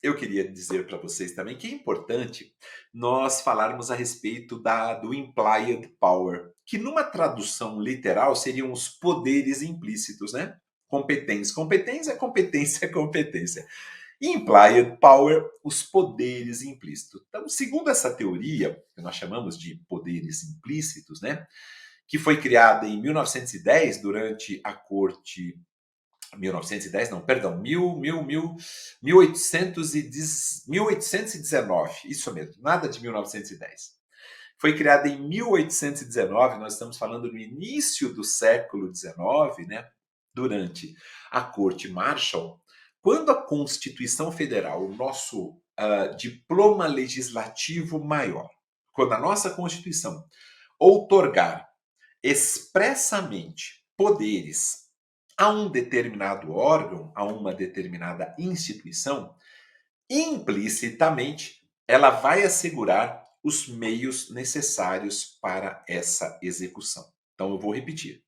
eu queria dizer para vocês também que é importante nós falarmos a respeito do implied power, que numa tradução literal seriam os poderes implícitos, né? Competência. Competência, competência, competência. Implied power, os poderes implícitos. Então, segundo essa teoria, que nós chamamos de poderes implícitos, né? Que foi criada em 1910 durante a corte 1910, não, perdão, 1819, isso mesmo, nada de 1910. Foi criada em 1819, nós estamos falando no início do século XIX, né? Durante a Corte Marshall, quando a Constituição Federal, o nosso diploma legislativo maior, quando a nossa Constituição outorgar expressamente poderes a um determinado órgão, a uma determinada instituição, implicitamente ela vai assegurar os meios necessários para essa execução. Então eu vou repetir.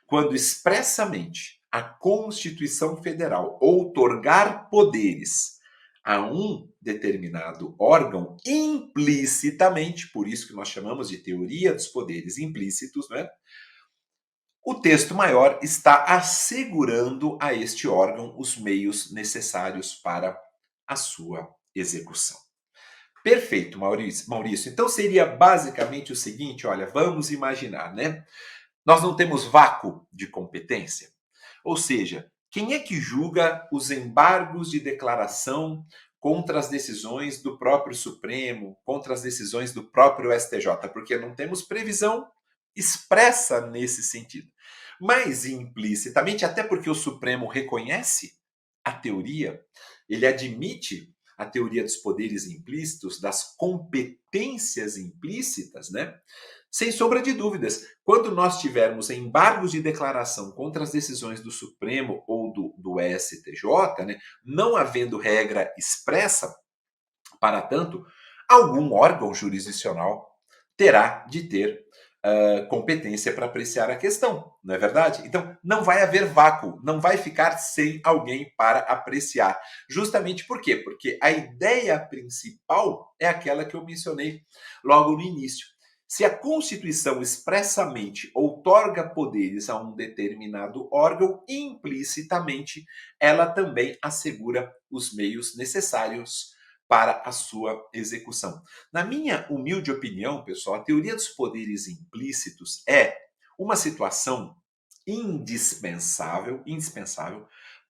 Quando expressamente a Constituição Federal outorgar poderes a um determinado órgão, implicitamente, por isso que nós chamamos de teoria dos poderes implícitos, né? O texto maior está assegurando a este órgão os meios necessários para a sua execução. Perfeito, Maurício. Maurício. Então seria basicamente o seguinte, olha, vamos imaginar, né? Nós não temos vácuo de competência. Ou seja, quem é que julga os embargos de declaração contra as decisões do próprio Supremo, contra as decisões do próprio STJ? Porque não temos previsão expressa nesse sentido. Mas implicitamente, até porque o Supremo reconhece a teoria, ele admite a teoria dos poderes implícitos, das competências implícitas, né? Sem sombra de dúvidas, quando nós tivermos embargos de declaração contra as decisões do Supremo ou do STJ, né, não havendo regra expressa para tanto, algum órgão jurisdicional terá de ter competência para apreciar a questão, não é verdade? Então, não vai haver vácuo, não vai ficar sem alguém para apreciar. Justamente por quê? Porque a ideia principal é aquela que eu mencionei logo no início. Se a Constituição expressamente outorga poderes a um determinado órgão, implicitamente ela também assegura os meios necessários para a sua execução. Na minha humilde opinião, pessoal, a teoria dos poderes implícitos é uma situação indispensável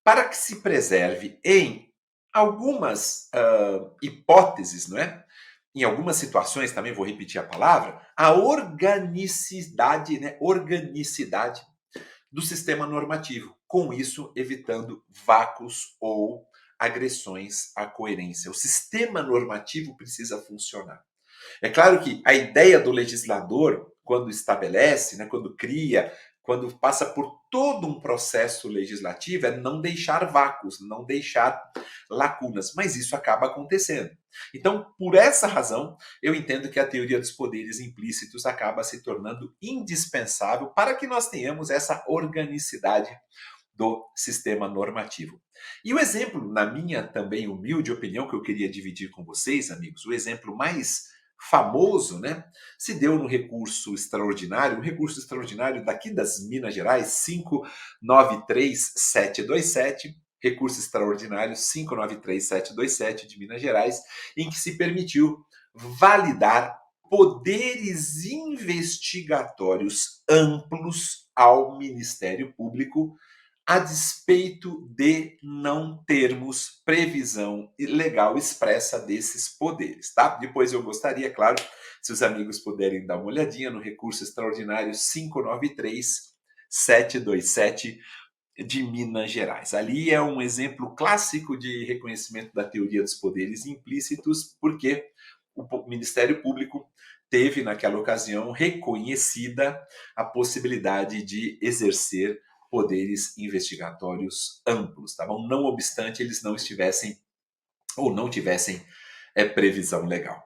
para que se preserve em algumas hipóteses, não é? Em algumas situações, também vou repetir a palavra, a organicidade, né? Organicidade do sistema normativo. Com isso, evitando vácuos ou agressões à coerência. O sistema normativo precisa funcionar. É claro que a ideia do legislador, quando estabelece, né, quando cria, quando passa por todo um processo legislativo, é não deixar vácuos, não deixar lacunas, mas isso acaba acontecendo. Então, por essa razão, eu entendo que a teoria dos poderes implícitos acaba se tornando indispensável para que nós tenhamos essa organicidade do sistema normativo. E o exemplo, na minha também humilde opinião, que eu queria dividir com vocês, amigos, o exemplo mais famoso, né, se deu no recurso extraordinário, um recurso extraordinário daqui das Minas Gerais, 593727, recurso extraordinário 593727 de Minas Gerais, em que se permitiu validar poderes investigatórios amplos ao Ministério Público a despeito de não termos previsão legal expressa desses poderes, tá? Depois eu gostaria, claro, se os amigos puderem dar uma olhadinha no recurso extraordinário 593727 de Minas Gerais. Ali é um exemplo clássico de reconhecimento da teoria dos poderes implícitos, porque o Ministério Público teve, naquela ocasião, reconhecida a possibilidade de exercer poderes investigatórios amplos, tá bom? Não obstante eles não estivessem ou não tivessem previsão legal.